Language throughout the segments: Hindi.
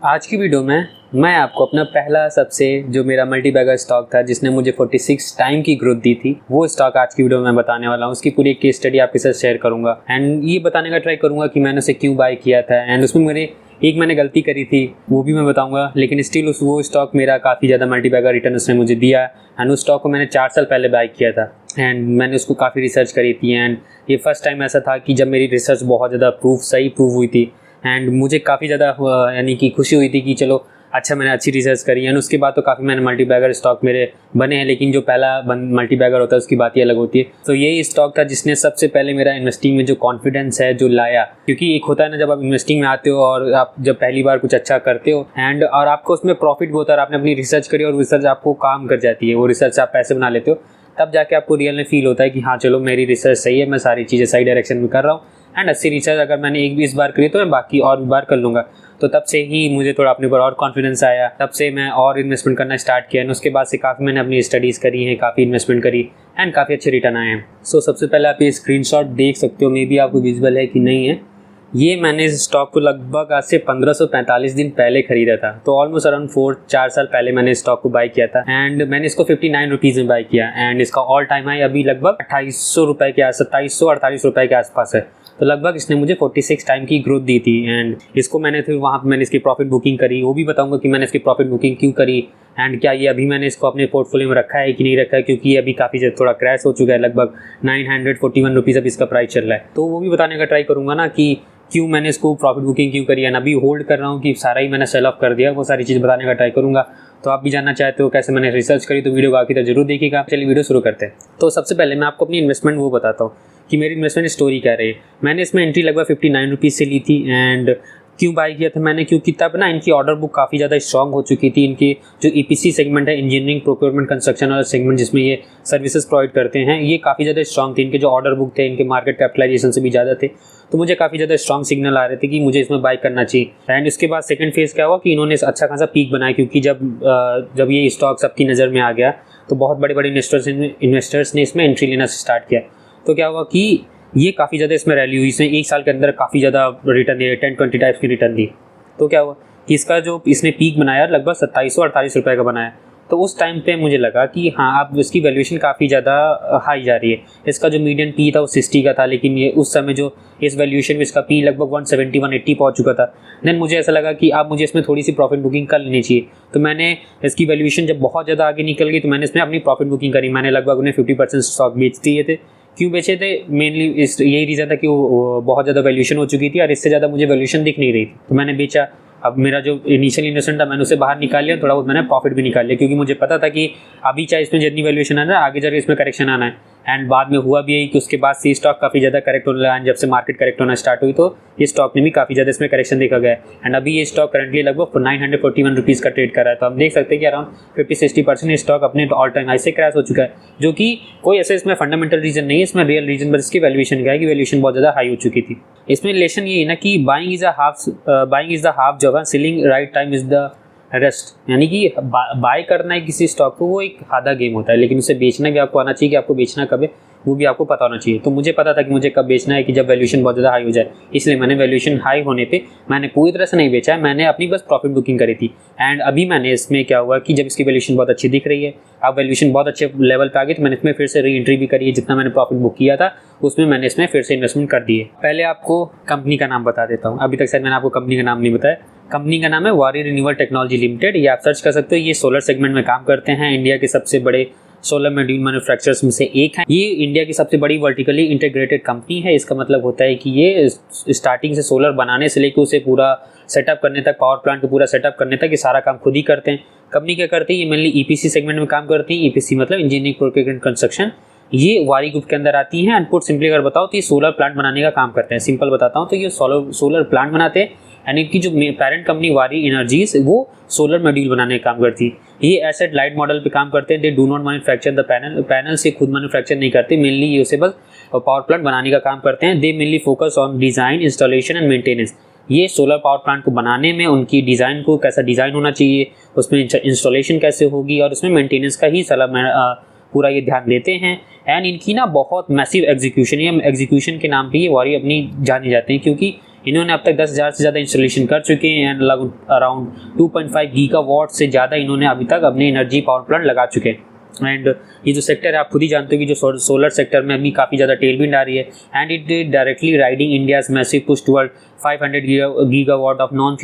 आज की वीडियो में मैं आपको अपना पहला सबसे जो मेरा मल्टीबैगर स्टॉक था जिसने मुझे 46 टाइम की ग्रोथ दी थी, वो स्टॉक आज की वीडियो में बताने वाला हूँ। उसकी पूरी एक केस स्टडी आपके साथ शेयर करूंगा एंड ये बताने का ट्राई करूंगा कि मैंने उसे क्यों बाय किया था एंड उसमें मैंने गलती करी थी वो भी मैं बताऊंगा, लेकिन स्टिल वो स्टॉक मेरा काफ़ी ज़्यादा मल्टीबैगर रिटर्न उसने मुझे दिया एंड उस स्टॉक को मैंने 4 साल पहले बाय किया था एंड मैंने उसको काफ़ी रिसर्च करी थी एंड ये फर्स्ट टाइम ऐसा था कि जब मेरी रिसर्च बहुत ज़्यादा सही प्रूव हुई थी एंड मुझे काफ़ी ज़्यादा यानी कि खुशी हुई थी कि चलो अच्छा मैंने अच्छी रिसर्च करी एंड उसके बाद तो काफ़ी मैंने मल्टीबैगर स्टॉक मेरे बने हैं, लेकिन जो पहला मल्टीबैगर होता है उसकी बात ही अलग होती है। तो यही स्टॉक था जिसने सबसे पहले मेरा इन्वेस्टिंग में जो कॉन्फिडेंस है जो लाया, क्योंकि एक होता है ना जब आप इन्वेस्टिंग में आते हो और आप जब पहली बार कुछ अच्छा करते हो एंड और आपको उसमें प्रॉफिट भी होता है और आपने अपनी रिसर्च करी और रिसर्च आपको काम कर जाती है, वो रिसर्च आप पैसे बना लेते हो, तब जाके आपको रियल में फील होता है कि हाँ चलो मेरी रिसर्च सही है, मैं सारी चीज़ें सही डायरेक्शन में कर रहा हूँ एंड अच्छी रिसर्च अगर मैंने एक भी इस बार करी तो मैं बाकी और भी बार कर लूँगा। तो तब से ही मुझे थोड़ा अपने ऊपर और कॉन्फिडेंस आया, तब से मैं और इन्वेस्टमेंट करना स्टार्ट किया एंड उसके बाद से काफ़ी मैंने अपनी स्टडीज़ करी हैं, काफ़ी इन्वेस्टमेंट करी एंड काफ़ी अच्छे रिटर्न आए हैं। सो सबसे पहले आप ये स्क्रीनशॉट देख सकते हो, मे बी आपको विजिबल है कि नहीं है। ये मैंने इस स्टॉक को लगभग आज से 1545 दिन पहले खरीदा था, तो ऑलमोस्ट अराउंड 4 साल पहले मैंने इस स्टॉक को बाय किया था एंड मैंने इसको 59 रुपीज़ में बाय किया एंड इसका ऑल टाइम हाई अभी लगभग 2800 रुपये के 2748 रुपये के आसपास है। तो लगभग इसने मुझे 46 टाइम की ग्रोथ दी थी एंड इसको मैंने फिर वहाँ पर मैंने इसकी प्रॉफिट बुकिंग करी, वो भी बताऊँगा कि मैंने इसकी प्रॉफिट बुकिंग क्यों करी एंड क्या ये अभी मैंने इसको अपने पोर्टफोलियो में रखा है कि नहीं रखा है, क्योंकि ये अभी काफ़ी ज़्यादा थोड़ा क्रैश हो चुका है, लगभग 941 रुपीज़ अब इसका प्राइस चल रहा है। तो वो भी बताने का ट्राई करूँगा ना कि क्यों मैंने इसको प्रॉफिट बुकिंग क्यों करी एंड अभी होल्ड कर रहा हूँ कि सारा ही मैंने सेल ऑफ कर दिया, वो सारी चीज़ बताने का ट्राई करूँगा। तो आप भी जानना चाहते हो कैसे मैंने रिसर्च करी तो वीडियो को आखिर तक जरूर देखिएगा। चलिए वीडियो शुरू करते हैं। तो सबसे पहले मैं आपको अपनी इन्वेस्टमेंट वो बताता हूँ कि मेरी इन्वेस्टमेंट स्टोरी क्या रही। मैंने इसमें एंट्री लगभग 59 रुपीज़ से ली थी एंड क्यों बाय किया था मैंने, क्योंकि तब ना इनकी ऑर्डर बुक काफ़ी ज़्यादा स्ट्रॉन्ग हो चुकी थी। इनकी जो EPC सेगमेंट है, इंजीनियरिंग प्रोक्योरमेंट कंस्ट्रक्शन वाला सेगमेंट जिसमें ये सर्विसेज प्रोवाइड करते हैं, ये काफ़ी ज़्यादा स्ट्रॉन्ग थे। इनके जो ऑर्डर बुक थे इनके मार्केट कैपिटलाइजेशन से भी ज़्यादा थे, तो मुझे काफ़ी ज़्यादा स्ट्रॉन्ग सिग्नल आ रहे थे कि मुझे इसमें बाय करना चाहिए। एंड उसके बाद सेकंड फेज़ क्या हुआ कि इन्होंने अच्छा खासा पीक बनाया, क्योंकि जब ये स्टॉक सबकी नज़र में आ गया तो बहुत बड़े बड़े इन्वेस्टर्स ने इसमें एंट्री लेना स्टार्ट किया। तो क्या हुआ कि ये काफ़ी ज़्यादा इसमें रैली हुई, इसने एक साल के अंदर काफ़ी ज़्यादा रिटर्न दिए, 10-20 टाइप्स की रिटर्न दी। तो क्या हुआ कि इसका जो इसने पीक बनाया लगभग 2748 रुपये का बनाया। तो उस टाइम पे मुझे लगा कि हाँ अब इसकी वैल्यूएशन काफ़ी ज़्यादा हाई जा रही है। इसका जो मीडियन पी था वो 60 का था, लेकिन ये उस समय जो इस वैल्यूएशन में इसका पी लगभग 170-180 पहुंच चुका था। देन मुझे ऐसा लगा कि अब मुझे इसमें थोड़ी सी प्रॉफिट बुकिंग कर लेनी चाहिए। तो मैंने इसकी वैल्यूएशन जब बहुत ज़्यादा आगे निकल गई तो मैंने इसमें अपनी प्रॉफिट बुकिंग करी। मैंने लगभग उन्हें 50% स्टॉक बेच दिए थे। क्यों बेचे थे? मेनली यही रीज़न था कि वो बहुत ज़्यादा वैल्यूएशन हो चुकी थी और इससे ज़्यादा मुझे वैल्यूएशन दिख नहीं रही थी, तो मैंने बेचा। अब मेरा जो इनिशियल इन्वेस्टमेंट था मैंने उसे बाहर निकाल लिया, थोड़ा बहुत मैंने प्रॉफिट भी निकाल लिया, क्योंकि मुझे पता था कि अभी चाहे इसमें जितनी वैल्यूएशन आना है आगे जाकर इसमें करेक्शन आना है। एंड बाद में हुआ भी यही कि उसके बाद से स्टॉक काफ़ी ज़्यादा करेक्ट होने लगा। जब से मार्केट करेक्ट होना स्टार्ट हुई तो ये स्टॉक ने भी काफ़ी ज़्यादा इसमें करेक्शन देखा गया एंड अभी ये स्टॉक करंटली लगभग 941 रुपीज़ का ट्रेड कर रहा है। तो हम देख सकते हैं कि अराउंड 50-60% स्टॉक अपने ऑल टाइम हाई से क्रैश हो चुका है, जो कि कोई ऐसे इसमें फंडामेंटल रीजन नहीं है, इसमें रियल रीजन बस इसकी वैल्यूएशन क्या है कि वैल्यूएशन बहुत ज़्यादा हाई हो चुकी थी। इसमें रिलेशन ये है ना कि buying is the half job and selling right time is the rest, यानी कि बाय करना है किसी स्टॉक को वो एक आधा गेम होता है, लेकिन उसे बेचना भी आपको आना चाहिए कि आपको बेचना कब है वो भी आपको पता होना चाहिए। तो मुझे पता था कि मुझे कब बेचना है कि जब वैल्यूएशन बहुत ज़्यादा हाई हो जाए, इसलिए मैंने वैल्यूएशन हाई होने पे मैंने पूरी तरह से नहीं बेचा है, मैंने अपनी बस प्रॉफिट बुकिंग करी थी। एंड अभी मैंने इसमें क्या हुआ कि जब इसकी वैल्यूएशन बहुत अच्छी दिख रही है, अब वैल्यूएशन बहुत अच्छे लेवल पे आ गई, तो मैंने इसमें फिर से री एंट्री भी करी है। जितना मैंने प्रॉफिट बुक किया था उसमें मैंने इसमें फिर से इन्वेस्टमेंट कर दी है। पहले आपको कंपनी का नाम बता देता हूँ, अभी तक शायद मैंने आपको कंपनी का नाम नहीं बताया। कंपनी का नाम है वारी रिन्यूएबल टेक्नोलॉजी लिमिटेड, ये आप सर्च कर सकते हो। ये सोलर सेगमेंट में काम करते हैं, इंडिया के सबसे बड़े सोलर मॉड्यूल मैन्युफैक्चरर्स में से एक है। ये इंडिया की सबसे बड़ी वर्टिकली इंटीग्रेटेड कंपनी है। इसका मतलब होता है कि ये स्टार्टिंग से सोलर बनाने से लेकर उसे पूरा सेटअप करने तक, पावर प्लांट को पूरा सेटअप करने तक ये सारा काम खुद ही करते हैं। कंपनी क्या करती है, ये मेनली EPC सेगमेंट में काम करती है। EPC मतलब इंजीनियरिंग प्रोक्योरमेंट कंस्ट्रक्शन, ये वारी ग्रुप के अंदर आती है। एंड पुट सिंपली अगर बताओ तो ये सोलर प्लांट बनाने का काम करते हैं। सिंपल बताता हूँ तो ये सोलर प्लांट बनाते हैं एंड इनकी जो पेरेंट कंपनी वारी एनर्जीज वो सोलर मॉड्यूल बनाने का काम करती है। ये एसेट लाइट मॉडल पे काम करते हैं। They do not manufacture the panel से खुद मैन्युफैक्चर नहीं करते, मेनली ये उसे बस पावर प्लांट बनाने का काम करते हैं। दे mainly focus on design, installation and maintenance. ये सोलर पावर प्लांट को बनाने में उनकी डिज़ाइन को कैसा डिज़ाइन होना चाहिए, उसमें इंस्टॉलेशन कैसे होगी और उसमें मेंटेनेंस का ही पूरा ये ध्यान देते हैं। एंड इनकी ना बहुत मैसिव एग्जीक्यूशन, ये एग्जीक्यूशन के नाम पे ये वारी अपनी जानी जाते हैं, क्योंकि इन्होंने अब तक 10,000 से ज़्यादा इंस्टॉलेशन कर चुके हैं एंड अराउंड 2.5 गीगावाट से ज़्यादा इन्होंने अभी तक अपने एनर्जी पावर प्लांट लगा चुके हैं। एंड ये जो सेक्टर है आप खुद ही जानते हो कि जो सोलर सेक्टर में अभी काफ़ी ज़्यादा टेलविंड आ रही है and it directly riding India's massive push toward 500 gigawatt of non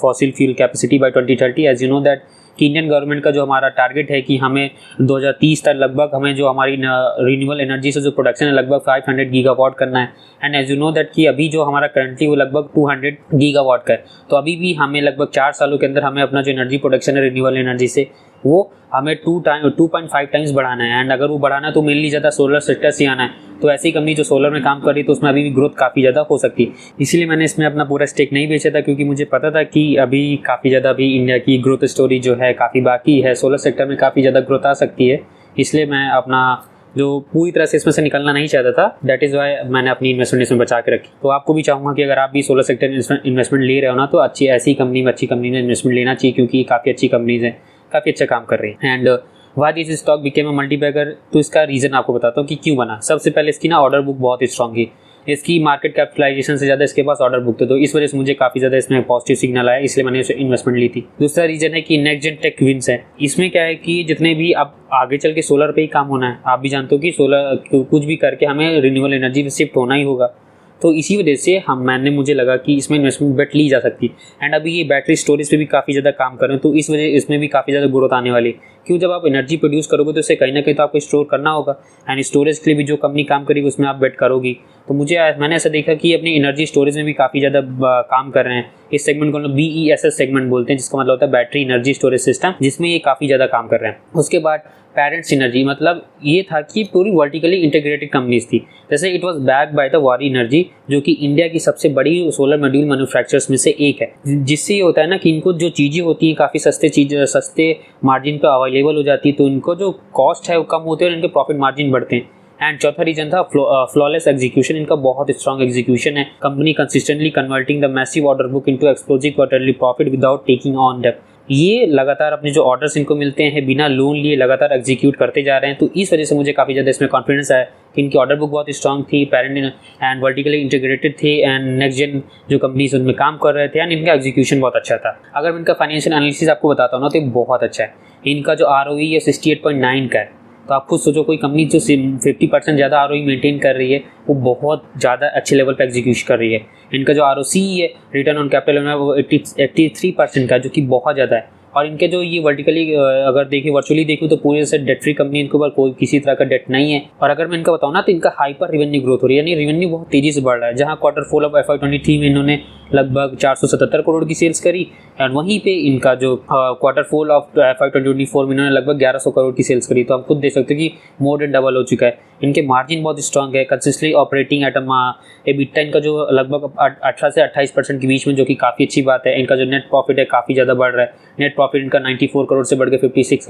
fossil fuel capacity by 2030। As you know that कि इंडियन गवर्नमेंट का जो हमारा टारगेट है कि हमें 2030 तक लगभग हमें जो हमारी रिन्यूएबल एनर्जी से जो प्रोडक्शन है लगभग 500 गीगावाट करना है। And as you know that कि अभी जो हमारा करंटली वो लगभग 200 गीगावाट का है, तो अभी भी हमें लगभग 4 सालों के अंदर हमें अपना जो एनर्जी प्रोडक्शन है रिन्यूएबल एनर्जी से वो हमें 2.5 टाइम्स बढ़ाना है। एंड अगर वो बढ़ाना है तो मेनली ज़्यादा सोलर सेक्टर से आना है, तो ऐसी कंपनी जो सोलर में काम कर रही है तो उसमें अभी भी ग्रोथ काफ़ी ज़्यादा हो सकती है। इसीलिए मैंने इसमें अपना पूरा स्टेक नहीं बेचा था, क्योंकि मुझे पता था कि अभी काफ़ी ज़्यादा अभी इंडिया की ग्रोथ स्टोरी जो है काफ़ी बाकी है, सोलर सेक्टर में काफ़ी ज़्यादा ग्रोथ आ सकती है। इसलिए मैं अपना जो पूरी तरह से इसमें से निकलना नहीं चाहता था, दैट इज़ वाई मैंने अपनी इन्वेस्टमेंट इसमें बचा के रखी। तो आपको भी चाहूँगा कि अगर आप भी सोलर सेक्टर इन्वेस्टमेंट ले रहे हो ना, तो अच्छी ऐसी कंपनी में अच्छी कंपनी में इन्वेस्टमेंट लेना चाहिए, क्योंकि काफ़ी अच्छी कंपनीज़ हैं, काफ़ी अच्छा काम कर रही है। And why this stock became a multibagger, तो इसका रीज़न आपको बताता हूँ कि क्यों बना। सबसे पहले इसकी ना ऑर्डर बुक बहुत स्ट्रॉन्ग है, इसकी मार्केट कैपिटलाइजेशन से ज़्यादा इसके पास ऑर्डर बुक थे, तो इस वजह से मुझे काफ़ी ज़्यादा इसमें पॉजिटिव सिग्नल आया, इसलिए मैंने इसे इन्वेस्टमेंट ली थी। दूसरा रीज़न है कि नेक्स्ट जेन टेक विंस है। इसमें क्या है कि जितने भी अब आगे चल के सोलर पे ही काम होना है, आप भी जानते हो कि सोलर कुछ भी करके हमें रिन्यूएबल एनर्जी में शिफ्ट होना ही होगा, तो इसी वजह से मुझे लगा कि इसमें इन्वेस्टमेंट बेट ली जा सकती है। एंड अभी ये बैटरी स्टोरेज पे भी काफ़ी ज़्यादा काम कर रहे हैं, तो इस वजह इसमें भी काफ़ी ज़्यादा ग्रोथ आने वाली है। क्यों, जब आप एनर्जी प्रोड्यूस करोगे तो इसे कहीं ना कहीं तो आपको स्टोर करना होगा, एंड स्टोरेज के लिए भी जो कंपनी काम करेगी उसमें आप बेट करोगी। तो मैंने ऐसा देखा कि अपनी एनर्जी स्टोरेज में भी काफ़ी ज़्यादा काम कर रहे हैं। इस सेगमेंट को हम BESS सेगमेंट बोलते हैं, जिसका मतलब होता है बैटरी एनर्जी स्टोरेज सिस्टम, जिसमें ये काफ़ी ज़्यादा काम कर रहे हैं। उसके बाद पेरेंट सिनर्जी, मतलब ये था कि पूरी वर्टिकली इंटीग्रेटेड कंपनीज थी। जैसे it was backed by the वारी एनर्जी, जो कि इंडिया की सबसे बड़ी सोलर मॉड्यूल मैन्युफैक्चरर्स में से एक है, जिससे ये होता है ना कि इनको जो चीज़ें होती हैं काफ़ी सस्ते मार्जिन पर अवेलेबल हो जाती है, तो इनको जो कॉस्ट है वो कम होते हैं और इनके प्रॉफिट मार्जिन बढ़ते हैं। एंड चौथा रीजन था फ्लॉलेस एग्जीक्यूशन। इनका बहुत स्ट्रॉन्ग एग्जीक्यूशन है। Company consistently converting the massive order book into explosive quarterly profit without taking on डेब्ट। ये लगातार अपने जो ऑर्डर्स इनको मिलते हैं बिना लोन लिए लगातार एग्जीक्यूट करते जा रहे हैं, तो इस वजह से मुझे काफ़ी ज़्यादा इसमें कॉन्फिडेंस आया कि इनकी ऑर्डर बुक बहुत स्ट्रॉन्ग थी, पेरेंट एंड वर्टिकली इंटीग्रेटेड थे, एंड नेक्स्ट जेन जो कंपनीज उनमें काम कर रहे थे, एंड इनका एग्जीक्यूशन बहुत अच्छा था। अगर मैं इनका फाइनेंशियल एनालिसिस आपको बताता हूँ ना, तो बहुत अच्छा है। इनका जो ROE है 68.9 का है, तो आप खुद सोचो कोई कंपनी जो 50% ज़्यादा ROE मेंटेन कर रही है वो बहुत ज़्यादा अच्छे लेवल पे एग्जीक्यूट कर रही है। इनका जो ROCE है, रिटर्न ऑन कैपिटल, वो 83% का, जो कि बहुत ज़्यादा है। और इनके जो ये वर्टिकली अगर देखिए वर्चुअली देखूँ तो पूरे से डेट फ्री कंपनी, इनके ऊपर कोई किसी तरह का डेट नहीं है। और अगर मैं इनका बताऊँ ना, तो इनका हाइपर रेवेन्यू ग्रोथ हो रही है, यानी रेवेन्यू बहुत तेज़ी से बढ़ रहा है। जहाँ Q4 ऑफ FY23 में इन्होंने लगभग 477 करोड़ की सेल्स करी, एंड वहीं पे इनका जो Q4 ऑफ FY24 में इन्होंने लगभग 1100 करोड़ की सेल्स करी। तो हम खुद देख सकते हैं कि मोर देन डबल हो चुका है। इनके मार्जिन बहुत स्ट्रॉन्ग है, कंसिस्टेंटली ऑपरेटिंग एट EBITDA इनका जो लगभग 18 से 28% के बीच में, जो कि काफ़ी अच्छी बात है। इनका जो नेट प्रॉफिट है काफ़ी ज़्यादा बढ़ रहा है। नेट प्रॉफिट इनका 94 करोड़ से बढ़ के 156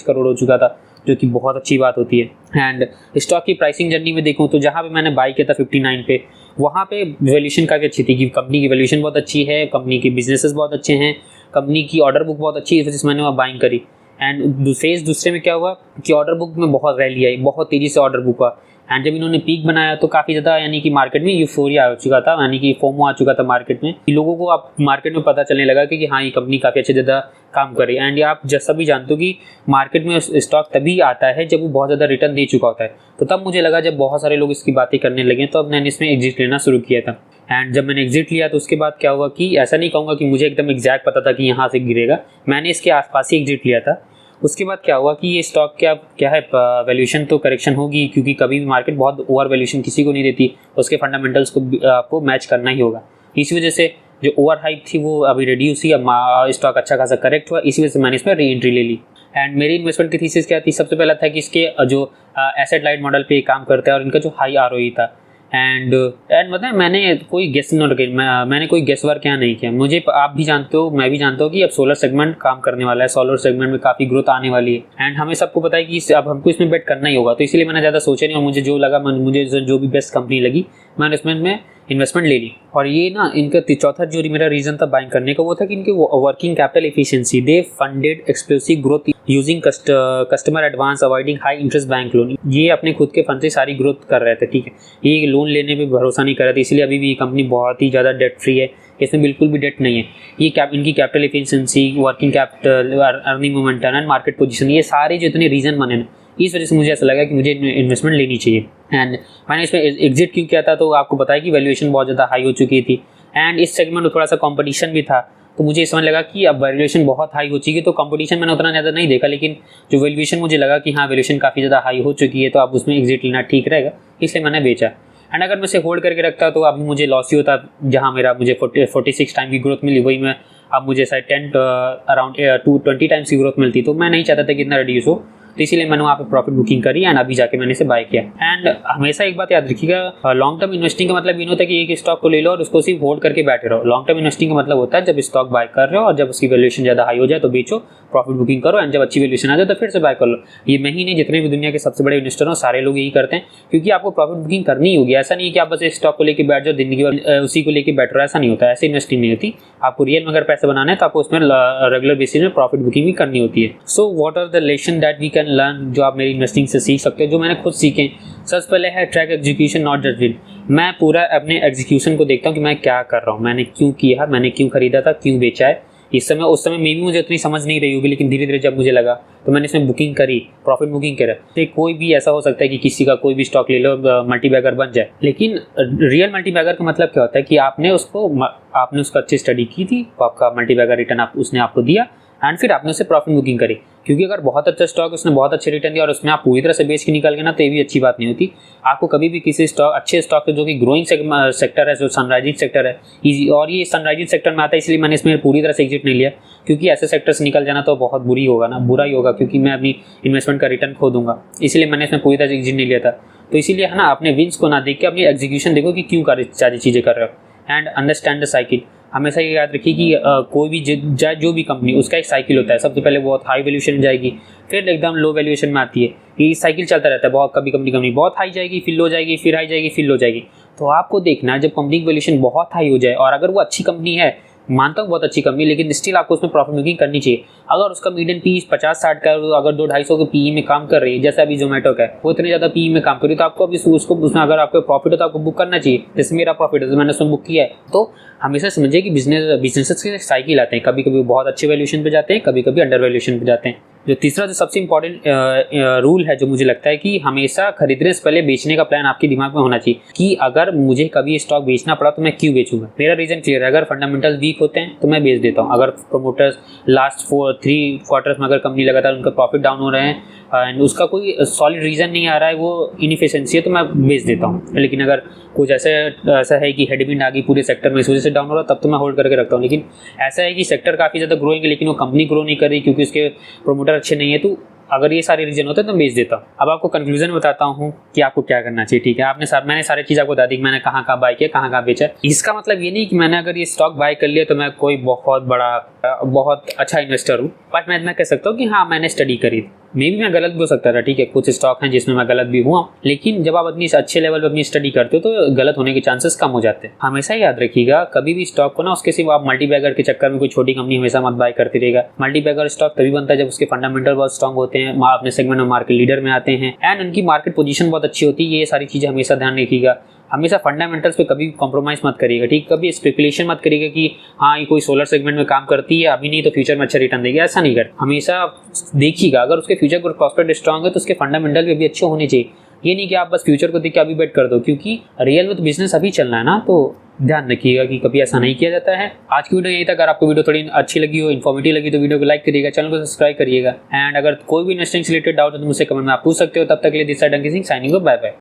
करोड़ हो चुका था, जो कि बहुत अच्छी बात होती है। एंड स्टॉक की प्राइसिंग जर्नी में देखूँ तो जहाँ पे मैंने बाई किया था 59 पे, वहाँ पे वैल्यूएशन काफ़ी अच्छी थी कि कंपनी की वैल्यूएशन बहुत अच्छी है, कंपनी के बिजनेसेस बहुत अच्छे हैं, कंपनी की ऑर्डर बुक बहुत अच्छी है, इस वजह से मैंने वहाँ बाइंग करी। एंड फेज दूसरे में क्या हुआ कि ऑर्डर बुक में बहुत रैली आई, बहुत तेज़ी से ऑर्डर बुक हुआ। एंड जब इन्होंने पीक बनाया तो काफ़ी ज़्यादा, यानी कि मार्केट में यूफोरिया आ चुका था, यानी कि फोमो आ चुका था मार्केट में। लोगों को अब मार्केट में पता चलने लगा कि हाँ, ये कंपनी काफ़ी अच्छे ज़्यादा काम कर रही है। एंड आप जैसा भी जानते हो कि मार्केट में स्टॉक तभी आता है जब वो बहुत ज़्यादा रिटर्न दे चुका होता है। तो तब मुझे लगा, जब बहुत सारे लोग इसकी बातें करने लगे, तो अब मैंने इसमें एग्जिट लेना शुरू किया था। एंड जब मैंने एग्जिट लिया तो उसके बाद क्या हुआ कि ऐसा नहीं कहूँगा कि मुझे एकदम एग्जैक्ट पता था कि यहाँ से गिरेगा, मैंने इसके आसपास ही एग्जिट लिया था। उसके बाद क्या हुआ कि ये स्टॉक क्या है, वैल्यूएशन तो करेक्शन होगी, क्योंकि कभी भी मार्केट बहुत ओवर वैल्यूएशन किसी को नहीं देती, उसके फंडामेंटल्स को आपको मैच करना ही होगा। इसी वजह से जो ओवर हाइप थी वो अभी रिड्यूस हुई, अब स्टॉक अच्छा खासा करेक्ट हुआ, इसी वजह से मैंने इसमें री एंट्री ले ली। एंड मेरी इन्वेस्टमेंट की थीसिस क्या थी, सबसे पहला था कि इसके जो एसेट लाइट मॉडल पे काम करता है और इनका जो हाई ROE था। एंड मतलब मैंने कोई मैंने कोई गेस वर्क यहाँ नहीं किया। मुझे, आप भी जानते हो, मैं भी जानता हूँ कि अब सोलर सेगमेंट काम करने वाला है, सोलर सेगमेंट में काफ़ी ग्रोथ आने वाली है। एंड हमें सबको पता है कि अब हमको इसमें बेट करना ही होगा, तो इसलिए मैंने ज़्यादा सोचा नहीं, और मुझे जो लगा, मुझे जो भी बेस्ट कंपनी लगी, मैंने इसमें इन्वेस्टमेंट ले ली। और ये ना इनका चौथा जो मेरा रीज़न था बाइंग करने का, वो था कि इनके working capital efficiency, they funded explosive growth using customer advance avoiding high interest bank loan. ये अपने खुद के फंड से सारी ग्रोथ कर रहे थे, ठीक है, ये लोन लेने पे भरोसा नहीं कर रहे थे, इसलिए अभी भी ये कंपनी बहुत ही ज़्यादा डेट फ्री है, इसमें बिल्कुल भी डेट नहीं है। ये इनकी capital efficiency, working capital, earning momentum and market position, ये सारे जो इतने रीज़न बने ना, इस वजह से मुझे ऐसा लगा कि मुझे इन्वेस्टमेंट लेनी चाहिए। एंड मैंने इसमें एग्जिट क्यों किया था, तो आपको बताया कि वैल्यूएशन बहुत ज़्यादा हाई हो चुकी थी एंड इस सेगमेंट में थोड़ा सा कंपटीशन भी था, तो मुझे समझ लगा कि अब वैल्यूएशन बहुत हाई हो चुकी है, तो कंपटीशन मैंने उतना ज़्यादा नहीं देखा, लेकिन जो वैल्यूएशन मुझे लगा कि हाँ वैल्यूएशन काफ़ी ज़्यादा हाई हो चुकी है, तो अब उसमें एग्जिट लेना ठीक रहेगा, इसलिए मैंने बेचा। एंड अगर मैं इसे होल्ड करके रखता तो अभी मुझे लॉस ही होता, जहाँ मेरा मुझे 46 टाइम की ग्रोथ मिली, वही मैं अब मुझे शायद 10 अराउंड 20 टाइम्स की ग्रोथ मिलती, तो मैं नहीं चाहता था कि इतना रिड्यूस हो, तो इसीलिए मैंने वहाँ पे प्रॉफिट बुकिंग करी एंड अभी जाके मैंने इसे बाय किया। एंड हमेशा एक बात याद रखिएगा, लॉन्ग टर्म इन्वेस्टिंग का मतलब ये नहीं होता कि एक स्टॉक को ले लो और उसको सिर्फ होल्ड करके बैठे रहो। लॉन्ग टर्म इन्वेस्टिंग का मतलब होता है जब स्टॉक बाय कर रहे हो और जब उसकी वैल्यूएशन ज़्यादा हाई हो जाए तो बेचो, प्रॉफिट बुकिंग करो एंड जब अच्छी वैल्यूएशन आ जाए तो फिर से बाय कर लो। ये मैं ही नहीं, जितने भी दुनिया के सबसे बड़े इन्वेस्टर हो सारे लोग यही करते हैं, क्योंकि आपको प्रॉफिट बुकिंग करनी होगी। ऐसा नहीं है कि आप बस इस स्टॉक को लेकर बैठ जाओ जिंदगी भर उसी को लेकर बैठ रहे हो, ऐसा नहीं होता, ऐसे इन्वेस्टिंग नहीं होती। आपको रियल में अगर पैसे बनाना है तो आपको उसमें रेगुलर बेसिस में प्रॉफिट बुकिंग भी करनी होती है। So what are the lesson that we can learn, जो आप मेरी इन्वेस्टिंग से सीख सकते हैं, जो मैंने खुद सीखे। सबसे पहले है track execution not just will. मैं पूरा अपने एग्जीक्यूशन को देखता हूँ कि मैं क्या कर रहा हूँ, मैंने क्यों किया, मैंने क्यों खरीदा था, क्यों बेचा है। उस समय मे भी मुझे उतनी समझ नहीं रही होगी, लेकिन धीरे धीरे जब मुझे लगा तो मैंने इसमें बुकिंग करी, प्रॉफिट बुकिंग करा। तो कोई भी ऐसा हो सकता है कि किसी का कोई भी स्टॉक ले लो मल्टी बैगर बन जाए, लेकिन रियल मल्टी बैगर का मतलब क्या होता है कि आपने उसको अच्छी स्टडी की थी, तो आपका मल्टी बैगर रिटर्न उसने आपको दिया एंड फिर आपने उससे प्रॉफिट बुकिंग करी। क्योंकि अगर बहुत अच्छा स्टॉक उसने बहुत अच्छे रिटर्न दिया और उसमें आप पूरी तरह से बेच के निकल गए ना, तो ये भी अच्छी बात नहीं होती। आपको कभी भी किसी अच्छे स्टॉक जो कि ग्रोइंग सेक्टर है, जो सनराइजिंग सेक्टर है, और ये सनराइजिंग सेक्टर में आता है, इसलिए मैंने इसमें पूरी तरह से एग्जिट नहीं लिया, क्योंकि ऐसे सेक्टर से निकल जाना तो बहुत बुरा ही होगा, क्योंकि मैं अपनी इन्वेस्टमेंट का रिटर्न खो दूंगा, इसलिए मैंने इसमें पूरी तरह से एग्जिट नहीं लिया था। तो इसीलिए है ना, अपने विंस को ना देख के अपनी एग्जीक्यूशन देखो कि क्यों सारी चीज़ें कर रहे हो एंड अंडरस्टैंड द साइकिल। हमेशा ये याद रखिए कि कोई भी जो भी कंपनी, उसका एक साइकिल होता है। सबसे पहले बहुत हाई वैल्यूएशन में जाएगी, फिर एकदम लो वैल्यूएशन में आती है, ये साइकिल चलता रहता है। बहुत कभी कंपनी बहुत हाई जाएगी, फिर लो जाएगी, फिर हाई जाएगी, फिर लो जाएगी। तो आपको देखना है जब कंपनी की वैल्यूएशन बहुत हाई हो जाए, और अगर वो अच्छी कंपनी है, मानता हूँ बहुत अच्छी कंपनी, लेकिन स्टिल आपको उसमें प्रॉफिट मेकिंग करनी चाहिए। अगर उसका मीडियन पी 50-60 का, अगर 200-250 के पी में काम कर रही है, जैसे अभी जोमेटो का है, वो इतने ज़्यादा पी में काम कर रही है, तो आपको अभी उसमें अगर आपको प्रॉफिट है तो आपको बुक करना चाहिए। जैसे मेरा प्रॉफिट है तो मैंने उसमें बुक किया है। तो हमेशा समझिए कि बिजनेसेस के साइकिल आते हैं, कभी कभी बहुत अच्छे वैल्यूएशन पे जाते हैं, कभी कभी अंडर वैल्यूएशन पे जाते हैं। जो तीसरा जो सबसे इंपॉर्टेंट रूल है, जो मुझे लगता है कि हमेशा खरीदने से पहले बेचने का प्लान आपके दिमाग में होना चाहिए, कि अगर मुझे कभी स्टॉक बेचना पड़ा तो मैं क्यों बेचूंगा। मेरा रीजन क्लियर है, अगर फंडामेंटल वीक होते हैं तो मैं बेच देता हूँ। अगर प्रोमोटर्स लास्ट 3 क्वार्टर्स में अगर कंपनी लगातार उनका प्रॉफिट डाउन हो रहे हैं एंड उसका कोई सॉलिड रीजन नहीं आ रहा है, वो इनएफिशिएंसी है, तो मैं बेच देता हूँ। लेकिन अगर कुछ ऐसा है कि हेडविंड आ गई पूरे सेक्टर में, इस वजह से डाउन हो रहा, तब तो मैं होल्ड करके रखता हूँ। लेकिन ऐसा है कि सेक्टर काफ़ी ज़्यादा ग्रोइंग है, लेकिन वो कंपनी ग्रो नहीं कर रही क्योंकि उसके प्रोमोटर अच्छे नहीं है, तो अगर ये सारे रीजन होते हैं तो बेच देता हूँ। अब आपको कंक्लूजन बताता हूँ कि आपको क्या करना चाहिए, ठीक है। मैंने सारी चीज़ आपको बता दी कि मैंने कहाँ बाय किया, कहाँ बेचा। इसका मतलब ये नहीं कि मैंने अगर ये स्टॉक बाय कर लिया तो मैं कोई बहुत अच्छा इन्वेस्टर हूँ, बट मैं इतना कह सकता हूँ कि हाँ, मैंने स्टडी करी। मे भी मैं गलत भी हो सकता था, ठीक है, कुछ स्टॉक हैं जिसमें मैं गलत भी हुआ, लेकिन जब आप अपनी अच्छे लेवल पर अपनी स्टडी करते हो तो गलत होने के चांसेस कम हो जाते हैं। हमेशा याद रखिएगा, कभी भी स्टॉक को ना उसके सिर्फ आप मल्टी बैगर के चक्कर में कोई छोटी कंपनी हमेशा मत बाय करती रहेगा। मल्टी बैगर स्टॉक तभी बनता है जब उसके फंडामेंटल बहुत स्ट्रॉन्ग होते हैं, अपने सेगमेंट में मार्केट लीडर में आते हैं एंड उनकी मार्केट पोजीशन बहुत अच्छी होती है। ये सारी चीज़ें हमेशा ध्यान रखिएगा। हमेशा फंडामेंटल्स पे कभी कॉम्प्रोमाइज़ मत करिएगा, ठीक। कभी स्पेकुलेशन मत करिएगा कि हाँ ये कोई सोलर सेगमेंट में काम करती है, अभी नहीं तो फ्यूचर में अच्छा रिटर्न देगी, ऐसा नहीं कर। हमेशा देखिएगा अगर उसके फ्यूचर को प्रॉस्पेक्ट स्ट्रॉन्ग है तो उसके फंडामेंटल भी अच्छे होने चाहिए। ये नहीं कि आप बस फ्यूचर को देख के अभी बेट कर दो, क्योंकि रियल में तो बिजनेस अभी चलना है ना। तो ध्यान रखिएगा कि कभी ऐसा नहीं किया जाता है। आज की वीडियो यही था। अगर आपको वीडियो थोड़ी अच्छी लगी हो, इन्फॉर्मेटिव लगी, तो वीडियो को लाइक करिएगा, चैनल को सब्सक्राइब करिएगा एंड अगर कोई भी इन्वेस्टिंग से रिलेटेड डाउट है तो मुझसे कमेंट में आप पूछ सकते हो। तब तक के लिए this side Ankit Singh signing off, bye bye.